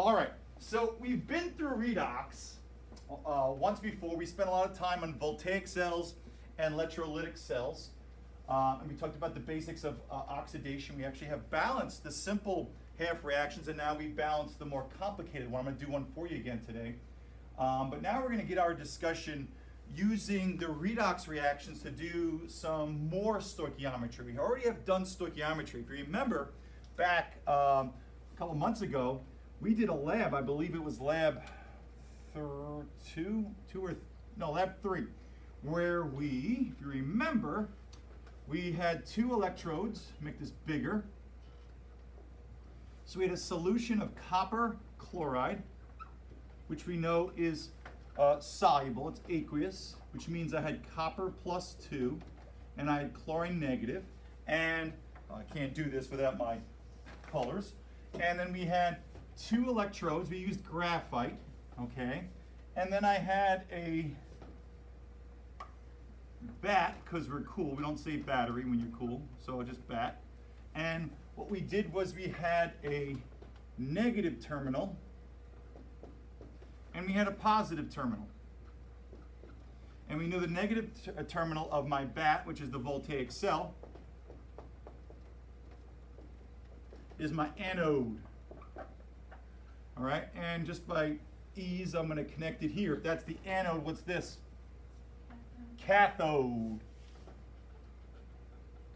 All right, so we've been through redox once before. We spent a lot of time on voltaic cells and electrolytic cells. And we talked about the basics of oxidation. We actually have balanced the simple half reactions, and now we've balanced the more complicated one. I'm going to do one for you again today. But now we're going to get our discussion using the redox reactions to do some more stoichiometry. We already have done stoichiometry. If you remember, back a couple months ago, we did a lab, I believe it was lab lab 3, where we, if you remember, we had 2 electrodes, make this bigger. So we had a solution of copper chloride, which we know is soluble, it's aqueous, which means I had copper plus 2, and I had chlorine negative, and I can't do this without my colors. And then we had 2 electrodes, we used graphite, okay? And then I had a bat, because we're cool, we don't say battery when you're cool, so just bat. And what we did was we had a negative terminal, and we had a positive terminal. And we knew the negative terminal of my bat, which is the voltaic cell, is my anode. All right, and just by ease, I'm going to connect it here. If that's the anode, what's this? Cathode.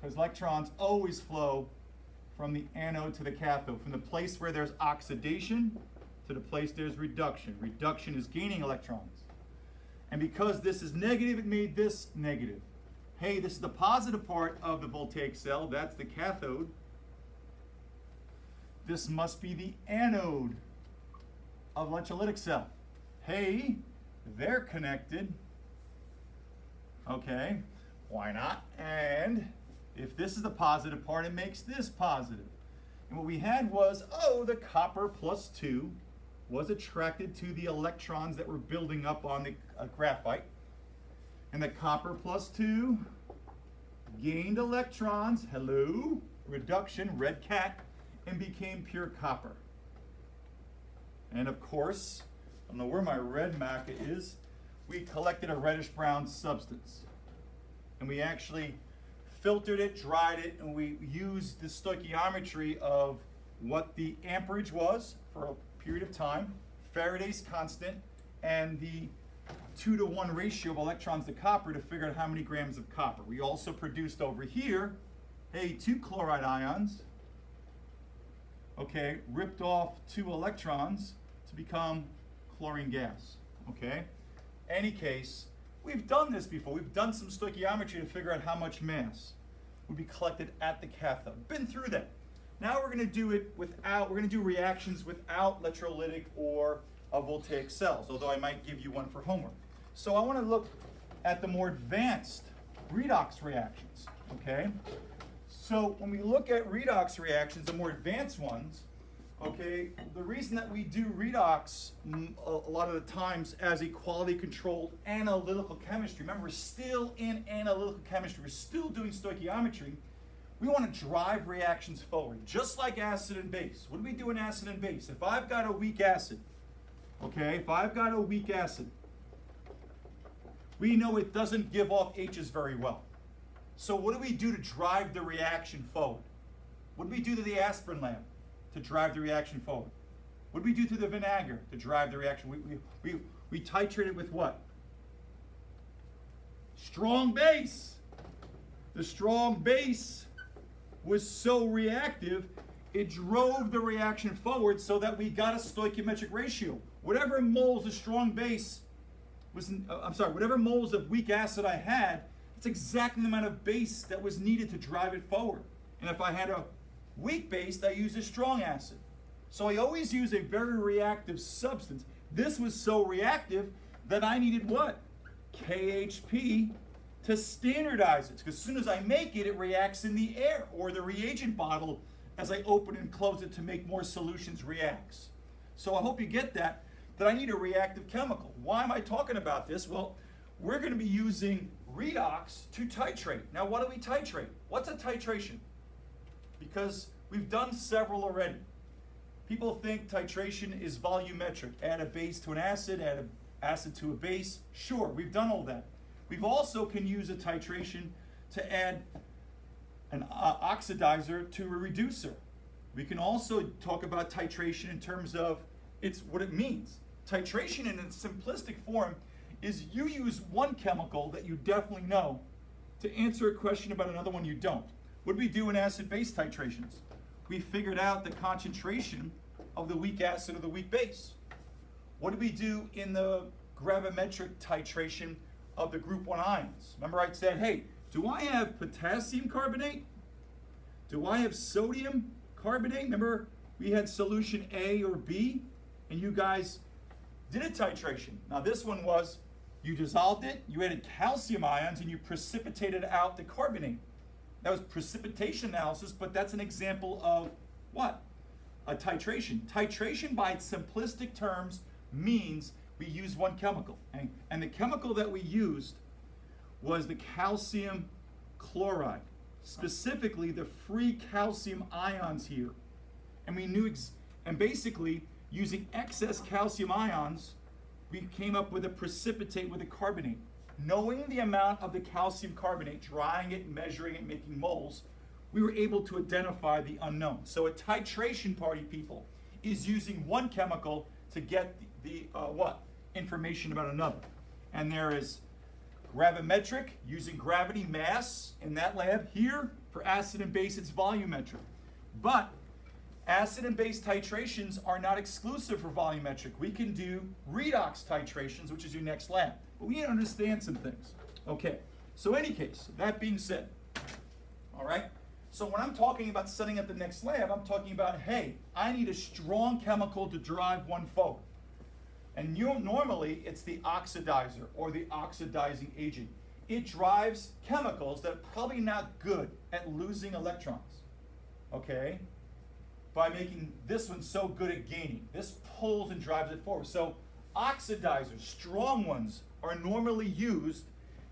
Because electrons always flow from the anode to the cathode, from the place where there's oxidation to the place there's reduction. Reduction is gaining electrons. And because this is negative, it made this negative. Hey, this is the positive part of the voltaic cell. That's the cathode. This must be the anode of electrolytic cell. Hey, they're connected. Okay, why not? And if this is the positive part, it makes this positive. And what we had was, the copper plus 2 was attracted to the electrons that were building up on the graphite. And the copper plus 2 gained electrons, hello, reduction, red cat, and became pure copper. And of course, I don't know where my red maca is, we collected a reddish brown substance. And we actually filtered it, dried it, and we used the stoichiometry of what the amperage was for a period of time, Faraday's constant, and the 2-to-1 ratio of electrons to copper to figure out how many grams of copper. We also produced over here, 2 chloride ions, okay, ripped off 2 electrons to become chlorine gas, okay? Any case, we've done this before. We've done some stoichiometry to figure out how much mass would be collected at the cathode. Been through that. Now we're going to do it without, we're going to do reactions without electrolytic or voltaic cells, although I might give you one for homework. So I want to look at the more advanced redox reactions, okay? So when we look at redox reactions, the more advanced ones, okay, the reason that we do redox a lot of the times as a quality controlled analytical chemistry, remember we're still in analytical chemistry, we're still doing stoichiometry, we want to drive reactions forward, just like acid and base. What do we do in acid and base? If I've got a weak acid, okay, we know it doesn't give off H's very well. So what do we do to drive the reaction forward? What do we do to the aspirin lab to drive the reaction forward? What do we do to the vinegar to drive the reaction? We titrate it with what? Strong base. The strong base was so reactive, it drove the reaction forward so that we got a stoichiometric ratio. Whatever moles of strong base was, whatever moles of weak acid I had, it's exactly the amount of base that was needed to drive it forward. And if I had a weak base, I use a strong acid. So I always use a very reactive substance. This was so reactive that I needed what? KHP to standardize it. Because as soon as I make it, it reacts in the air or the reagent bottle as I open and close it to make more solutions reacts. So I hope you get that I need a reactive chemical. Why am I talking about this? Well, we're going to be using redox to titrate. Now, what do we titrate? What's a titration? Because we've done several already. People think titration is volumetric. Add a base to an acid, add an acid to a base. Sure, we've done all that. We've also can use a titration to add an oxidizer to a reducer. We can also talk about titration in terms of what it means. Titration in its simplistic form is you use one chemical that you definitely know to answer a question about another one you don't. What do we do in acid-base titrations? We figured out the concentration of the weak acid or the weak base. What do we do in the gravimetric titration of the group 1 ions? Remember I said, hey, do I have potassium carbonate? Do I have sodium carbonate? Remember we had solution A or B, and you guys did a titration. Now this one was, you dissolved it, you added calcium ions, and you precipitated out the carbonate. That was precipitation analysis, but that's an example of what? A titration. Titration by its simplistic terms means we use one chemical. And the chemical that we used was the calcium chloride, specifically the free calcium ions here. And we knew, and basically using excess calcium ions, we came up with a precipitate with a carbonate. Knowing the amount of the calcium carbonate, drying it, measuring it, making moles, we were able to identify the unknown. So a titration party, people, is using one chemical to get the information about another. And there is gravimetric, using gravity mass in that lab. Here, for acid and base, it's volumetric. But acid and base titrations are not exclusive for volumetric. We can do redox titrations, which is your next lab. But we need to understand some things. Okay, so any case, that being said, all right, so when I'm talking about setting up the next lab, I'm talking about, hey, I need a strong chemical to drive one forward. And normally, it's the oxidizer or the oxidizing agent. It drives chemicals that are probably not good at losing electrons, okay, by making this one so good at gaining. This pulls and drives it forward. So oxidizers, strong ones, are normally used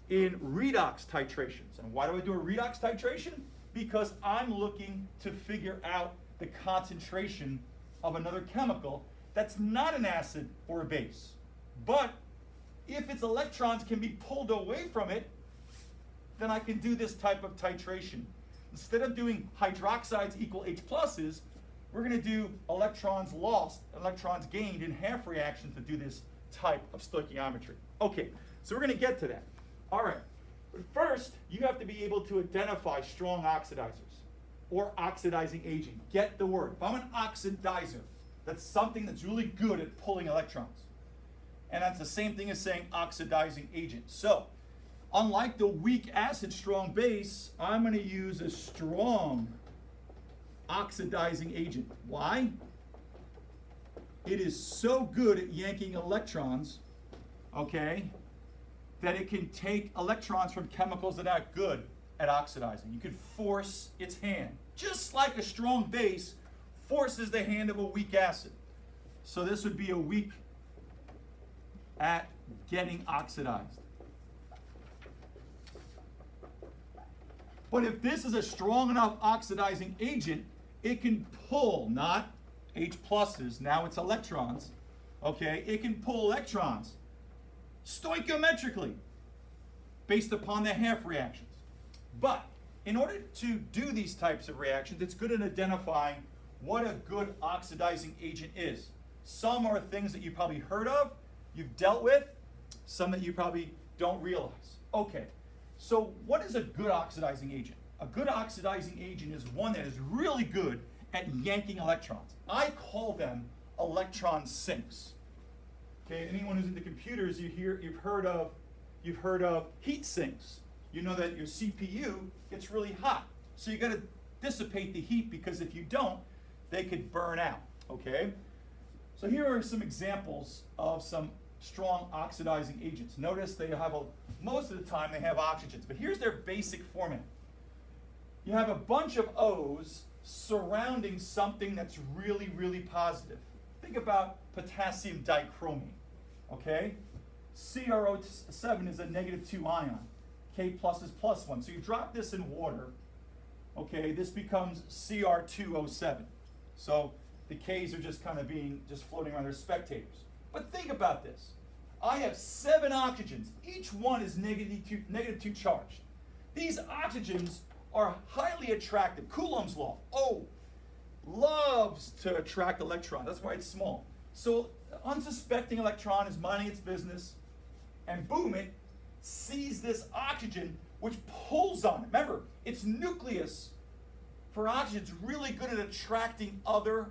in redox titrations. And why do I do a redox titration? Because I'm looking to figure out the concentration of another chemical that's not an acid or a base. But if its electrons can be pulled away from it, then I can do this type of titration. Instead of doing hydroxides equal H pluses, we're going to do electrons lost, electrons gained in half reactions to do this type of stoichiometry. Okay, so we're going to get to that. All right, but first, you have to be able to identify strong oxidizers or oxidizing agent. Get the word. If I'm an oxidizer, that's something that's really good at pulling electrons. And that's the same thing as saying oxidizing agent. So, unlike the weak acid, strong base, I'm going to use a strong oxidizing agent. Why? It is so good at yanking electrons, okay, that it can take electrons from chemicals that are not good at oxidizing. You can force its hand, just like a strong base forces the hand of a weak acid. So this would be a weak at getting oxidized. But if this is a strong enough oxidizing agent, it can pull, not H pluses, now it's electrons, okay? It can pull electrons stoichiometrically based upon the half reactions. But in order to do these types of reactions, it's good at identifying what a good oxidizing agent is. Some are things that you probably heard of, you've dealt with, some that you probably don't realize. Okay, so what is a good oxidizing agent? A good oxidizing agent is one that is really good at yanking electrons. I call them electron sinks. Okay, anyone who's into computers, you've heard of heat sinks. You know that your CPU gets really hot. So you gotta dissipate the heat, because if you don't, they could burn out, okay? So here are some examples of some strong oxidizing agents. Notice they have most of the time they have oxygens, but here's their basic format. You have a bunch of O's surrounding something that's really, really positive. Think about potassium dichromate, okay? CrO7 is a -2 ion. K plus is +1. So you drop this in water, okay, this becomes Cr2O7. So The K's are just kind of just floating around, they're spectators. But think about this. I have 7 oxygens. Each one is negative 2 charged. These oxygens are highly attractive. Coulomb's law. Oh, loves to attract electrons. That's why it's small. So unsuspecting electron is minding its business, and boom, it sees this oxygen, which pulls on it. Remember, its nucleus for oxygen is really good at attracting other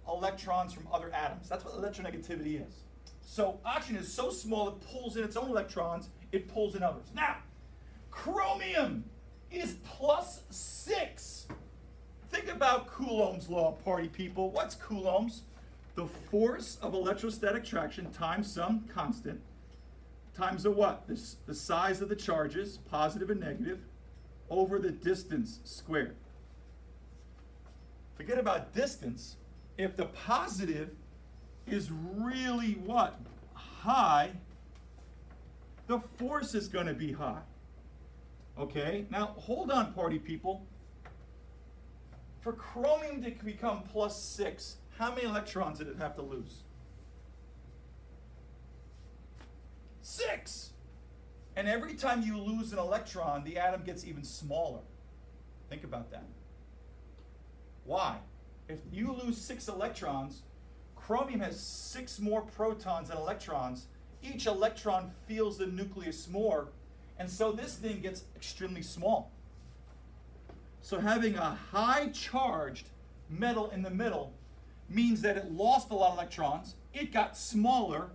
electrons from other atoms. That's what electronegativity is. So oxygen is so small it pulls in its own electrons, it pulls in others. Now, chromium is +6. Think about Coulomb's law, party people. What's Coulomb's? The force of electrostatic attraction times some constant times the what? The size of the charges, positive and negative, over the distance squared. Forget about distance. If the positive is really what? High, the force is going to be high. Okay? Now, hold on, party people. For chromium to become +6, how many electrons did it have to lose? 6! And every time you lose an electron, the atom gets even smaller. Think about that. Why? If you lose 6 electrons, chromium has 6 more protons than electrons. Each electron feels the nucleus more, and so this thing gets extremely small. So having a high charged metal in the middle means that it lost a lot of electrons, it got smaller,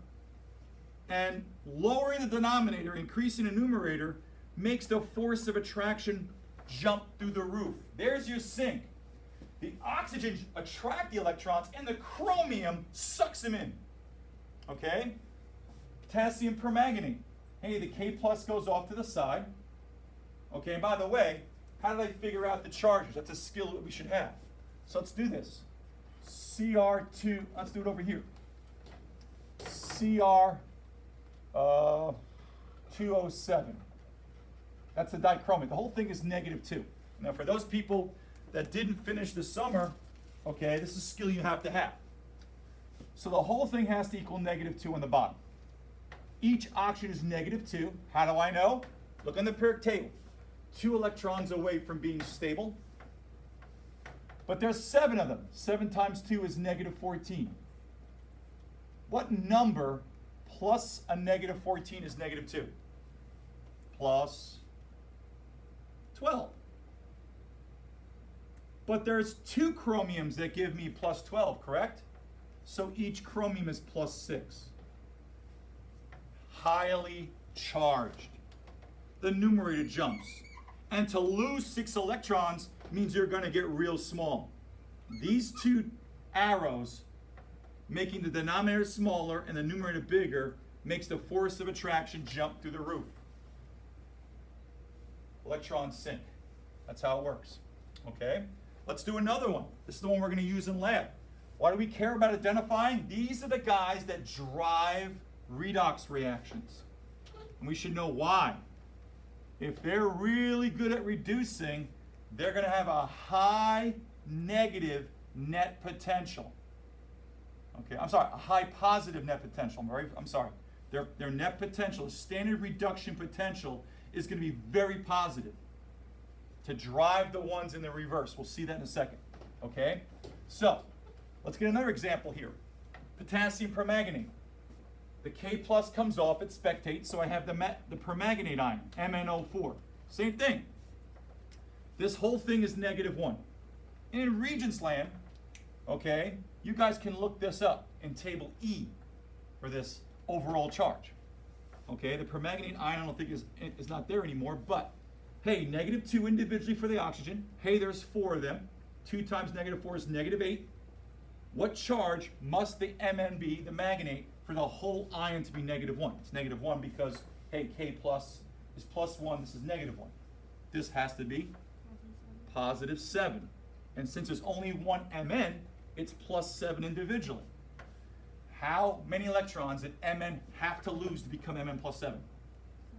and lowering the denominator, increasing the numerator, makes the force of attraction jump through the roof. There's your sink. The oxygen attracts the electrons, and the chromium sucks them in. Okay? Potassium permanganate. Hey, the K plus goes off to the side. Okay, and by the way, how did I figure out the charges? That's a skill that we should have. So let's do this. Cr2, let's do it over here. Cr2O7. That's the dichromate. The whole thing is -2. Now for those people that didn't finish the summer, okay, this is a skill you have to have. So the whole thing has to equal -2 on the bottom. Each oxygen is -2. How do I know? Look on the periodic table. 2 electrons away from being stable. But there's 7 of them. 7 times 2 is -14. What number plus a -14 is -2? Plus 12. But there's 2 chromiums that give me +12, correct? So each chromium is +6. Highly charged. The numerator jumps. And to lose 6 electrons means you're going to get real small. These 2 arrows, making the denominator smaller and the numerator bigger, makes the force of attraction jump through the roof. Electrons sink. That's how it works. Okay? Let's do another one. This is the one we're going to use in lab. Why do we care about identifying? These are the guys that drive redox reactions. And we should know why. If they're really good at reducing, they're going to have a high negative net potential. Okay, I'm sorry, a high positive net potential. I'm sorry. Their net potential, the standard reduction potential, is going to be very positive to drive the ones in the reverse. We'll see that in a second. Okay? So, let's get another example here. Potassium permanganate. The K plus comes off, it spectates, so I have the permanganate ion, MnO4. Same thing. This whole thing is -1. In Regents land, okay, you guys can look this up in table E for this overall charge. Okay, the permanganate ion I don't think is not there anymore, but hey, -2 individually for the oxygen. Hey, there's 4 of them. 2 times -4 is -8. What charge must the Mn be, the manganate, for the whole ion to be -1? It's -1 because, hey, K plus is +1, this is -1. This has to be +7. And since there's only 1 Mn, it's +7 individually. How many electrons did Mn have to lose to become Mn +7?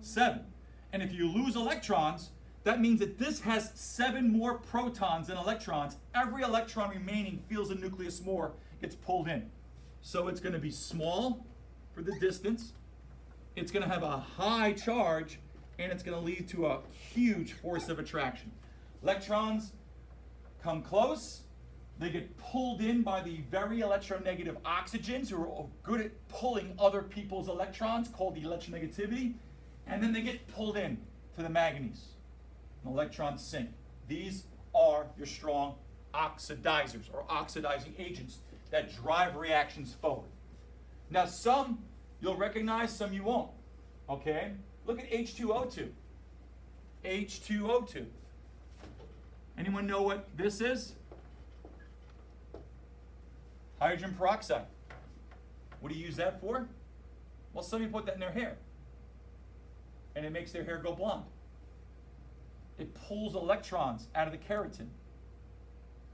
7. And if you lose electrons, That means that this has 7 more protons than electrons. Every electron remaining feels the nucleus more, gets pulled in. So it's going to be small for the distance. It's going to have a high charge, and it's going to lead to a huge force of attraction. Electrons come close. They get pulled in by the very electronegative oxygens who are good at pulling other people's electrons, called the electronegativity. And then they get pulled in to the manganese. And electrons sink. These are your strong oxidizers, or oxidizing agents, that drive reactions forward. Now, some you'll recognize, some you won't. Okay? Look at H2O2. H2O2. Anyone know what this is? Hydrogen peroxide. What do you use that for? Well, some people put that in their hair, and it makes their hair go blonde. It pulls electrons out of the keratin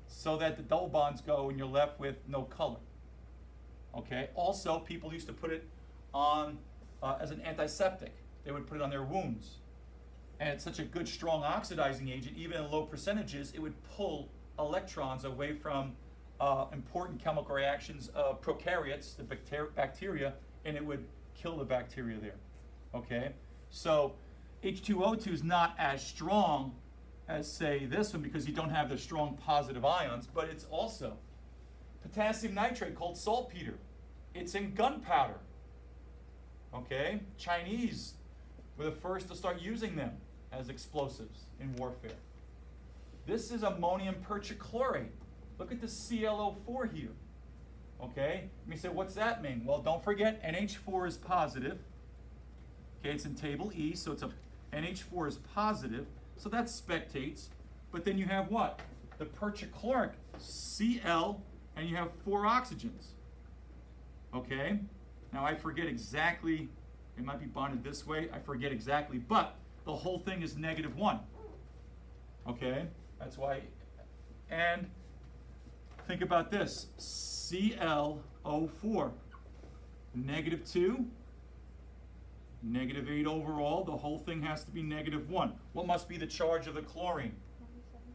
so that the double bonds go and you're left with no color. Okay? Also, people used to put it on as an antiseptic. They would put it on their wounds. And it's such a good, strong oxidizing agent, even in low percentages, it would pull electrons away from important chemical reactions of prokaryotes, the bacteria, and it would kill the bacteria there. Okay? So H2O2 is not as strong as, say, this one, because you don't have the strong positive ions, but it's also potassium nitrate, called saltpeter. It's in gunpowder. Okay? Chinese were the first to start using them as explosives in warfare. This is ammonium perchlorate. Look at the ClO4 here. Okay? You say, what's that mean? Well, don't forget, NH4 is positive. Okay, it's in table E, so it's a NH4 is positive, so that spectates. But then you have what? The perchloric, Cl, and you have 4 oxygens. Okay? Now I forget exactly, it might be bonded this way, I forget exactly, but the whole thing is -1. Okay? That's why, and think about this, ClO4, -2, -8 overall, the whole thing has to be -1. What must be the charge of the chlorine?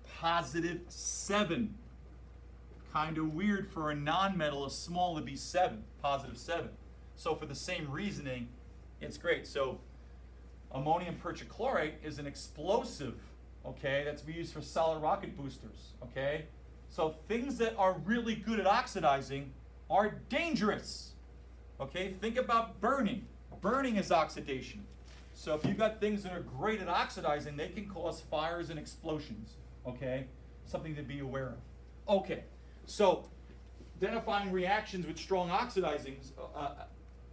+7. Kind of weird for a nonmetal, a small, to be 7, +7. So for the same reasoning, it's great. So ammonium perchlorate is an explosive, okay, that's used for solid rocket boosters, okay? So things that are really good at oxidizing are dangerous, okay? Think about burning. Burning is oxidation. So if you've got things that are great at oxidizing, they can cause fires and explosions, okay? Something to be aware of. Okay, so identifying reactions with strong oxidizings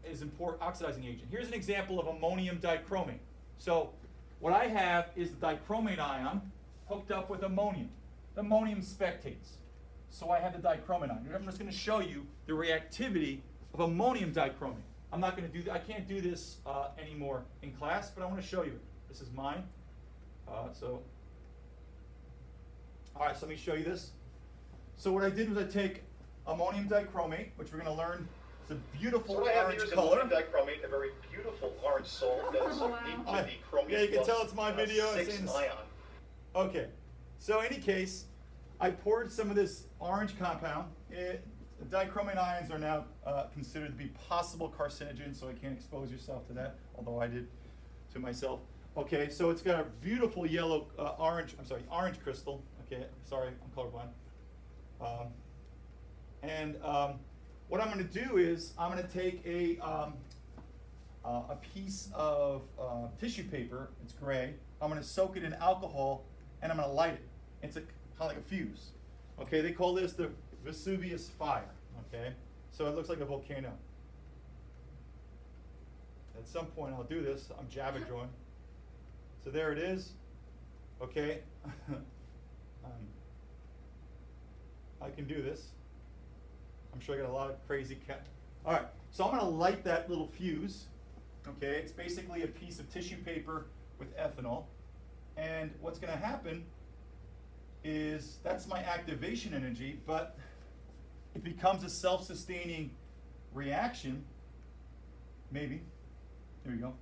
is important, oxidizing agent. Here's an example of ammonium dichromate. So what I have is the dichromate ion hooked up with ammonium. The ammonium spectates. So I have the dichromate ion. I'm just going to show you the reactivity of ammonium dichromate. I'm not going to do, I can't do this anymore in class, but I want to show you it. This is mine. All right, so let me show you this. So what I did was I take ammonium dichromate, which we're going to learn is a beautiful orange color. Ammonium dichromate, a very beautiful orange salt that is unique to the chromium. Yeah, you can tell it's my video. 6 ion. Okay, so in any case, I poured some of this orange compound. The dichromate ions are now considered to be possible carcinogens, so I can't expose yourself to that, although I did to myself. Okay, so it's got a beautiful yellow, orange crystal. Okay, sorry, I'm colorblind. What I'm going to do is I'm going to take a piece of tissue paper. It's gray. I'm going to soak it in alcohol, and I'm going to light it. It's kind of like a fuse. Okay, they call this the Vesuvius fire. Okay, so it looks like a volcano. At some point I'll do this. I'm Java drawing. So there it is. Okay. I can do this. I'm sure I got a lot of crazy All right, so I'm going to light that little fuse. Okay, it's basically a piece of tissue paper with ethanol. And what's going to happen is that's my activation energy, but it becomes a self-sustaining reaction. Maybe. Here we go.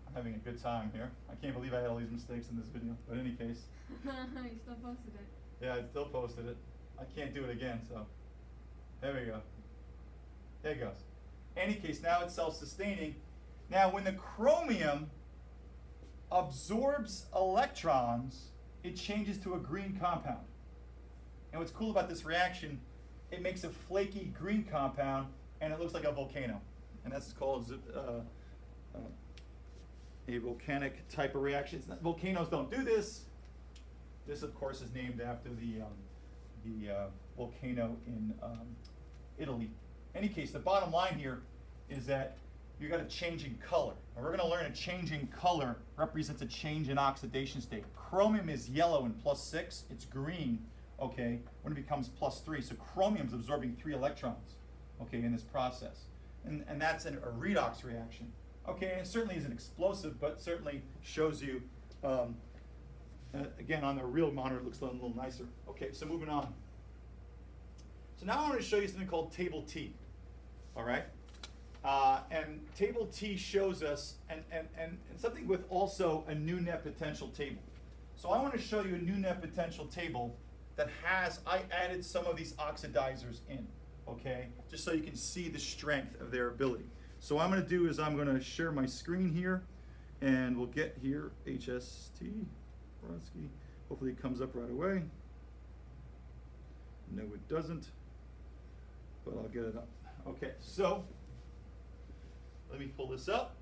I'm having a good time here. I can't believe I had all these mistakes in this video. But in any case. You still posted it. Yeah, I still posted it. I can't do it again, so there we go. There it goes. Any case, now it's self-sustaining. Now, when the chromium absorbs electrons, it changes to a green compound. And what's cool about this reaction, it makes a flaky green compound, and it looks like a volcano. And that's called a volcanic type of reaction. Volcanoes don't do this. This, of course, is named after the volcano in Italy. In any case, the bottom line here is that you got a change in color. And we're going to learn a change in color represents a change in oxidation state. Chromium is yellow in +6. It's green, okay, when it becomes +3. So chromium's absorbing 3 electrons, okay, in this process. And that's a redox reaction. Okay, and it certainly isn't explosive, but certainly shows you, again, on the real monitor, it looks a little nicer. Okay, so moving on. So now I want to show you something called Table T, all right? And Table T shows us, and something with also a new net potential table. So I want to show you a new net potential table that has, I added some of these oxidizers in, okay? Just so you can see the strength of their ability. So what I'm going to do is I'm going to share my screen here, and we'll get here, HST, Brodsky. Hopefully it comes up right away. No, it doesn't, but I'll get it up. Okay, so let me pull this up,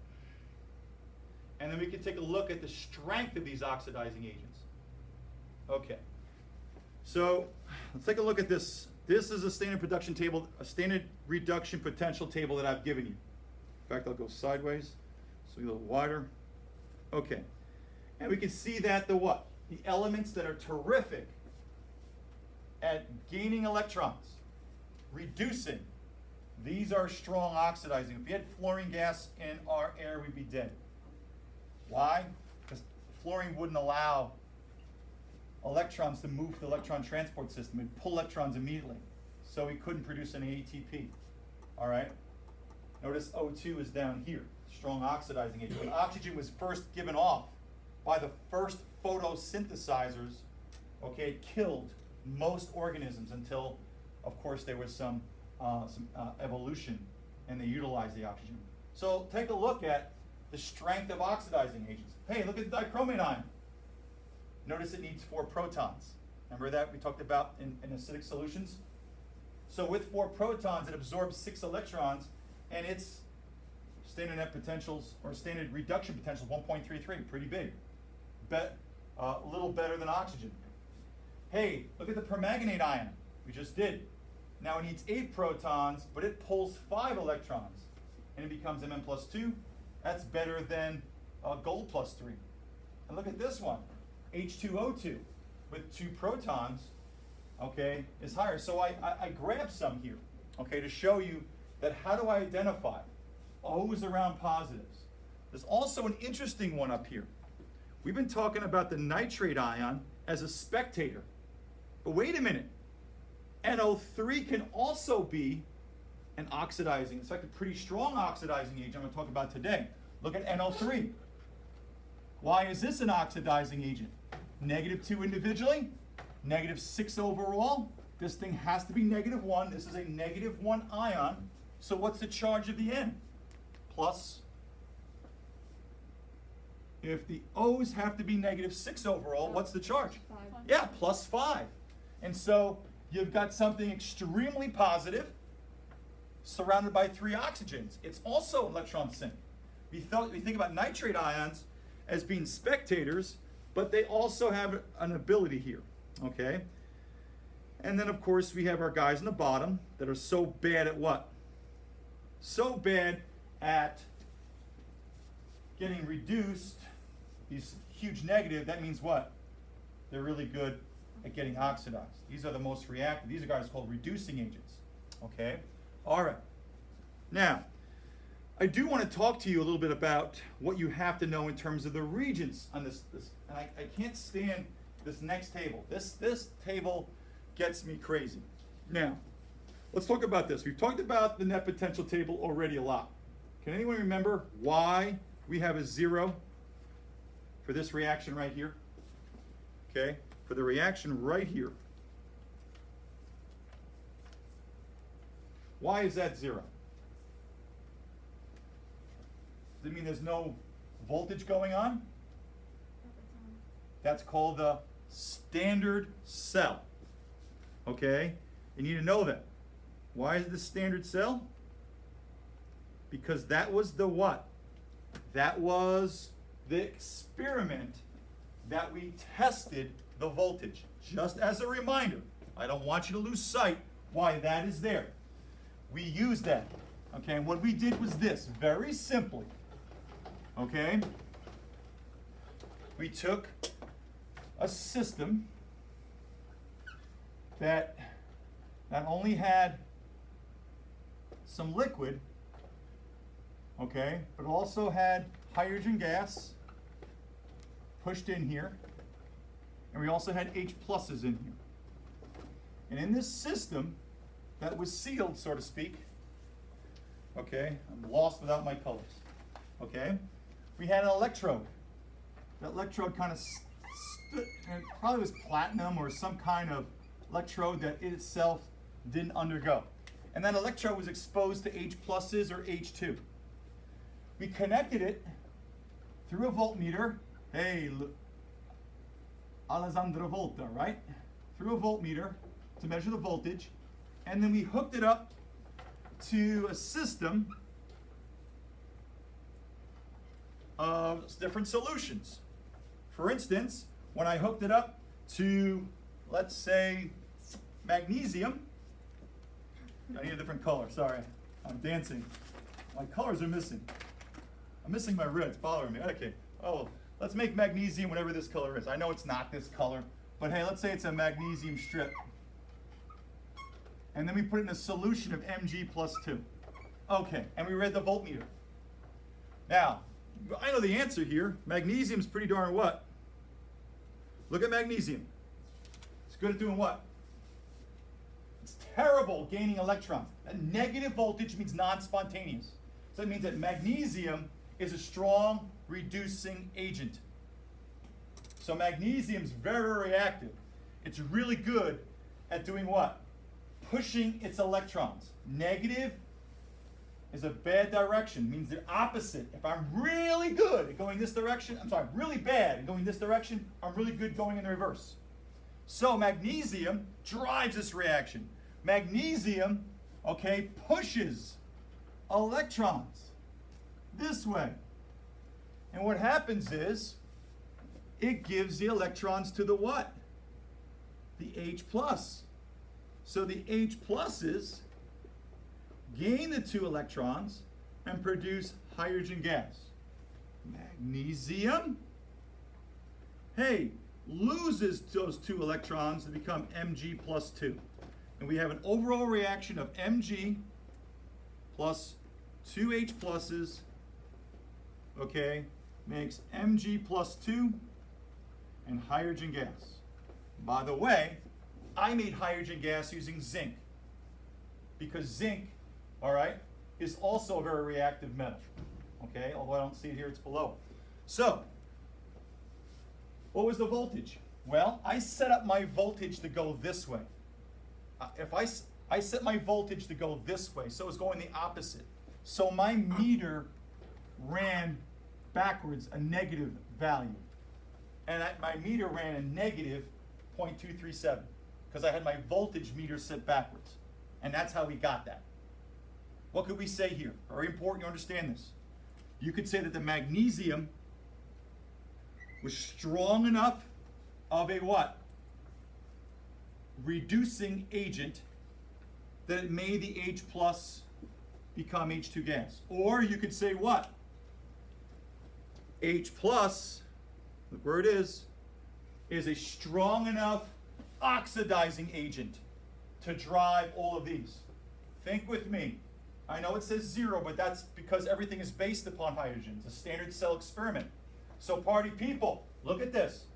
and then we can take a look at the strength of these oxidizing agents. Okay, so let's take a look at this. This is a standard production table, a standard reduction potential table that I've given you. In fact, I'll go sideways, so a little wider. Okay, and we can see that the what? The elements that are terrific at gaining electrons, reducing, these are strong oxidizing. If you had fluorine gas in our air, we'd be dead. Why? Because fluorine wouldn't allow electrons to move the electron transport system. It'd pull electrons immediately. So we couldn't produce any ATP. All right? Notice O2 is down here, strong oxidizing agent. When oxygen was first given off by the first photosynthesizers, okay, it killed most organisms until, of course, there was some evolution and they utilized the oxygen. So take a look at the strength of oxidizing agents. Hey, look at the dichromate ion. Notice it needs 4 protons. Remember that we talked about in acidic solutions? So with 4 protons, it absorbs 6 electrons, and its standard net potentials, or standard reduction potential, 1.33, pretty big. A little better than oxygen. Hey, look at the permanganate ion. We just did. Now it needs 8 protons, but it pulls 5 electrons, and it becomes Mn+2. That's better than gold +3. And look at this one, H2O2, with 2 protons, okay, is higher. So I grabbed some here, okay, to show you that how do I identify O's around positives. There's also an interesting one up here. We've been talking about the nitrate ion as a spectator. But wait a minute. NO3 can also be an oxidizing, in fact, a pretty strong oxidizing agent I'm going to talk about today. Look at NO3. Why is this an oxidizing agent? -2 individually, -6 overall. This thing has to be -1. This is a -1 ion. So what's the charge of the N? Plus. If the O's have to be -6 overall, what's the charge? 5. Yeah, +5. And so you've got something extremely positive surrounded by 3 oxygens. It's also electron sink. We think about nitrate ions as being spectators, but they also have an ability here, okay? And then, of course, we have our guys in the bottom that are so bad at what? So bad at getting reduced, these huge negative, that means what? They're really good at getting oxidized. These are the most reactive. These are guys called reducing agents, okay? All right. Now, I do want to talk to you a little bit about what you have to know in terms of the reagents on this and I can't stand this next table. This table gets me crazy. Now, let's talk about this. We've talked about the net potential table already a lot. Can anyone remember why we have a 0 for this reaction right here. Okay, for the reaction right here. Why is that 0? Does it mean there's no voltage going on? That's called the standard cell. Okay, you need to know that. Why is it the standard cell? Because that was the what? That was the experiment that we tested the voltage. Just as a reminder, I don't want you to lose sight why that is there. We used that. Okay, and what we did was this, very simply. Okay, we took a system that not only had some liquid, okay, but also had hydrogen gas pushed in here, and we also had H pluses in here. And in this system that was sealed, so to speak, okay, I'm lost without my colors, okay, we had an electrode. That electrode kind of stood, and it probably was platinum or some kind of electrode that it itself didn't undergo. And that electrode was exposed to H pluses or H2. We connected it through a voltmeter. Hey, Alessandro Volta, right? Through a voltmeter to measure the voltage. And then we hooked it up to a system of different solutions. For instance, when I hooked it up to, let's say, magnesium, I need a different color, sorry, I'm dancing. My colors are missing. I'm missing my red, it's bothering me. Okay, oh, let's make magnesium whatever this color is. I know it's not this color, but hey, let's say it's a magnesium strip. And then we put it in a solution of Mg plus 2. Okay, and we read the voltmeter. Now, I know the answer here. Magnesium's pretty darn what? Look at magnesium. It's good at doing what? It's terrible gaining electrons. A negative voltage means non-spontaneous. So that means that magnesium is a strong reducing agent. So magnesium's very, very reactive. It's really good at doing what? Pushing its electrons. Negative is a bad direction, means the opposite. If I'm really good at going this direction, really bad at going this direction, I'm really good going in the reverse. So magnesium drives this reaction. Magnesium, okay, pushes electrons this way. And what happens is, it gives the electrons to the what? The H plus. So the H pluses gain the 2 electrons and produce hydrogen gas. Magnesium, hey, loses those 2 electrons to become Mg plus 2. And we have an overall reaction of Mg plus 2 H pluses, okay, makes Mg plus 2 and hydrogen gas. By the way, I made hydrogen gas using zinc because zinc, all right, is also a very reactive metal, okay? Although I don't see it here, it's below. So, what was the voltage? Well, I set up my voltage to go this way. If I set my voltage to go this way, so it's going the opposite. So my meter ran backwards a negative value. And my meter ran a negative 0.237 because I had my voltage meter set backwards. And that's how we got that. What could we say here? Very important you understand this. You could say that the magnesium was strong enough of a what? Reducing agent that it made the H plus become H2 gas. Or you could say what? H plus, look where it is a strong enough oxidizing agent to drive all of these. Think with me. I know it says 0, but that's because everything is based upon hydrogen. It's a standard cell experiment. So party people, look at this.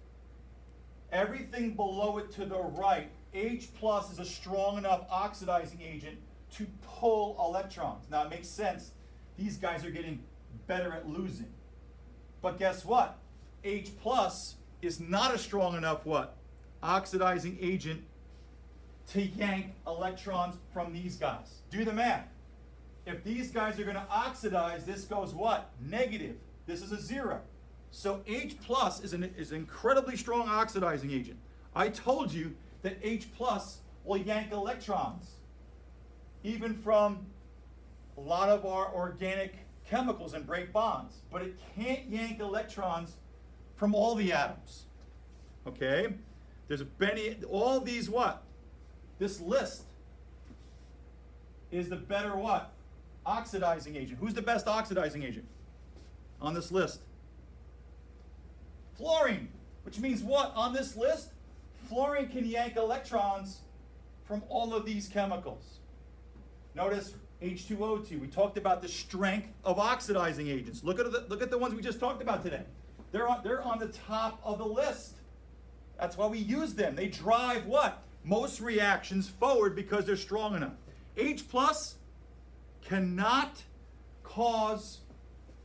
Everything below it to the right, H plus is a strong enough oxidizing agent to pull electrons. Now it makes sense. These guys are getting better at losing. But guess what? H plus is not a strong enough what? Oxidizing agent to yank electrons from these guys. Do the math. If these guys are going to oxidize, this goes what? Negative. This is a 0. So H plus is an incredibly strong oxidizing agent. I told you that H plus will yank electrons, even from a lot of our organic chemicals and break bonds, but it can't yank electrons from all the atoms. Okay? There's all these what? This list is the better what? Oxidizing agent. Who's the best oxidizing agent on this list? Fluorine, which means what? On this list, fluorine can yank electrons from all of these chemicals. Notice H2O2. We talked about the strength of oxidizing agents. Look at the ones we just talked about today. They're on the top of the list. That's why we use them. They drive what? Most reactions forward because they're strong enough. H plus cannot cause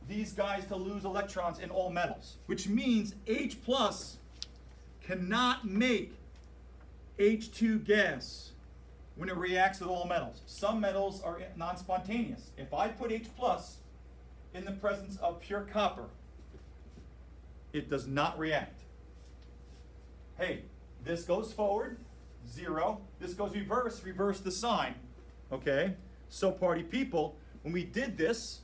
these guys to lose electrons in all metals, which means H plus cannot make H2 gas when it reacts with all metals. Some metals are non-spontaneous. If I put H plus in the presence of pure copper, it does not react. Hey, this goes forward, 0. This goes reverse the sign. Okay? So party people, when we did this,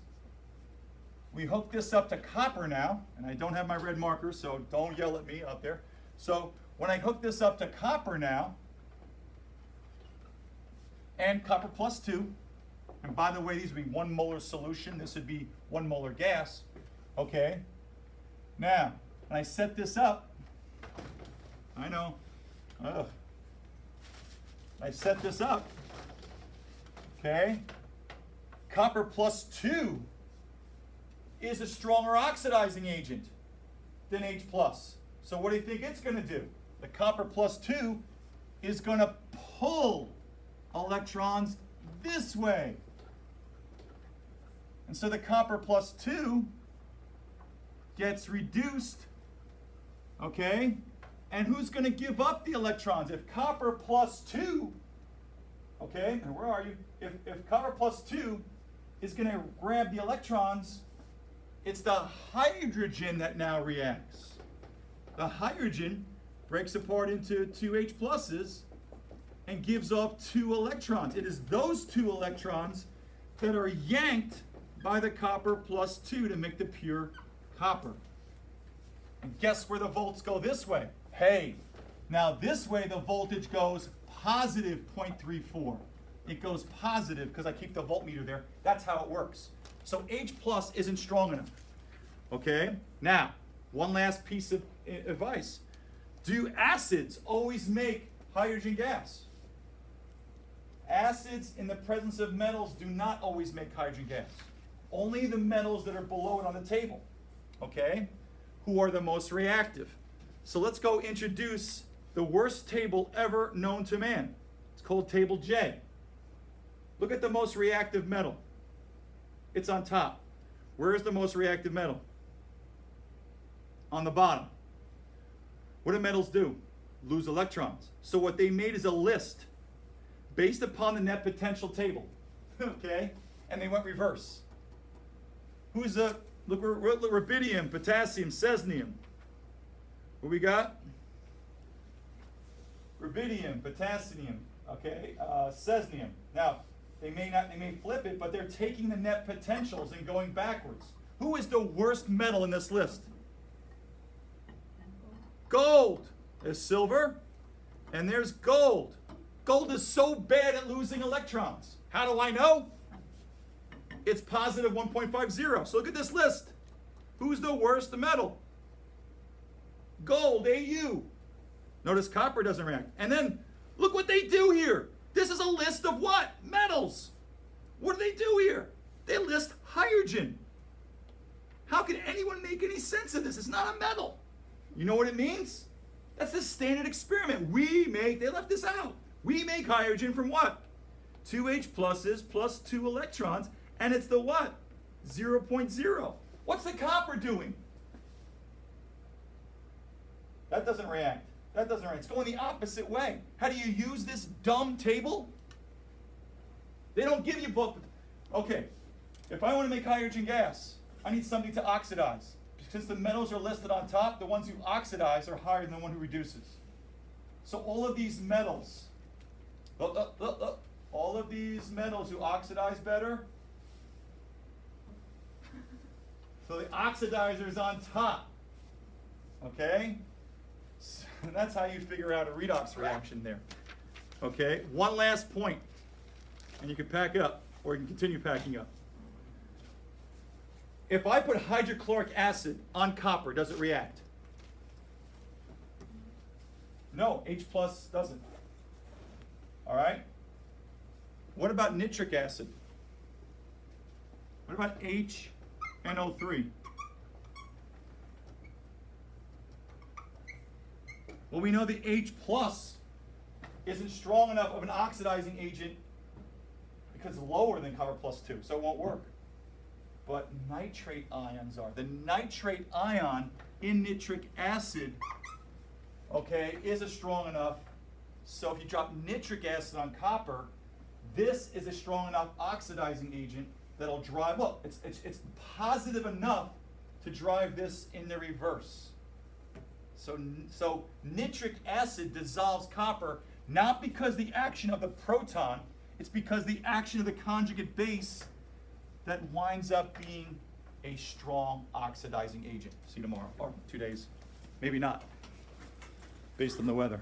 we hooked this up to copper now, and I don't have my red marker, so don't yell at me out there. So when I hook this up to copper now, and copper plus 2, and by the way, these would be 1 molar solution, this would be 1 molar gas, okay? Now, when I set this up, I know, I set this up, okay? Copper plus 2 is a stronger oxidizing agent than H plus. So what do you think it's going to do? The copper plus 2 is going to pull electrons this way. And so the copper plus 2 gets reduced, okay? And who's going to give up the electrons? If copper plus 2, okay, and where are you? If copper plus 2 is going to grab the electrons, it's the hydrogen that now reacts. The hydrogen breaks apart into 2 H pluses and gives off 2 electrons. It is those 2 electrons that are yanked by the copper plus 2 to make the pure copper. And guess where the volts go this way? Hey, now this way the voltage goes positive 0.34. It goes positive because I keep the voltmeter there. That's how it works. So H plus isn't strong enough. Okay? Now, one last piece of advice. Do acids always make hydrogen gas? Acids in the presence of metals do not always make hydrogen gas. Only the metals that are below it on the table. Okay? Who are the most reactive? So let's go introduce the worst table ever known to man. It's called Table J. Look at the most reactive metal. It's on top. Where is the most reactive metal? On the bottom. What do metals do? Lose electrons. So what they made is a list based upon the net potential table. Okay? And they went reverse. Who's the, look, rubidium, potassium, cesium. What we got? Rubidium, potassium, okay, cesium. Now, they may flip it, but they're taking the net potentials and going backwards. Who is the worst metal in this list? Gold. There's silver, and there's gold. Gold is so bad at losing electrons. How do I know? It's positive 1.50. So look at this list. Who's the worst metal? Gold, Au. Notice copper doesn't react. And then look what they do here. This is a list of what? Metals. What do they do here? They list hydrogen. How can anyone make any sense of this? It's not a metal. You know what it means? That's the standard experiment. They left this out. We make hydrogen from what? 2 H pluses plus 2 electrons, and it's the what? 0.0. What's the copper doing? That doesn't react. That doesn't react. It's going the opposite way. How do you use this dumb table? They don't give you book. Okay, if I want to make hydrogen gas, I need something to oxidize. Since the metals are listed on top, the ones who oxidize are higher than the one who reduces. So all of these metals, all of these metals who oxidize better, so the oxidizer is on top. Okay? So that's how you figure out a redox reaction there. Okay? One last point, and you can pack up, or you can continue packing up. If I put hydrochloric acid on copper, does it react? No, H plus doesn't. All right? What about nitric acid? What about HNO3? Well, we know the H plus isn't strong enough of an oxidizing agent because it's lower than copper plus 2, so it won't work. But nitrate ions are. The nitrate ion in nitric acid, okay, is a strong enough. So if you drop nitric acid on copper, this is a strong enough oxidizing agent that'll drive, well, it's positive enough to drive this in the reverse. So nitric acid dissolves copper, not because the action of the proton, it's because the action of the conjugate base that winds up being a strong oxidizing agent. See you tomorrow, or 2 days. Maybe not, based on the weather.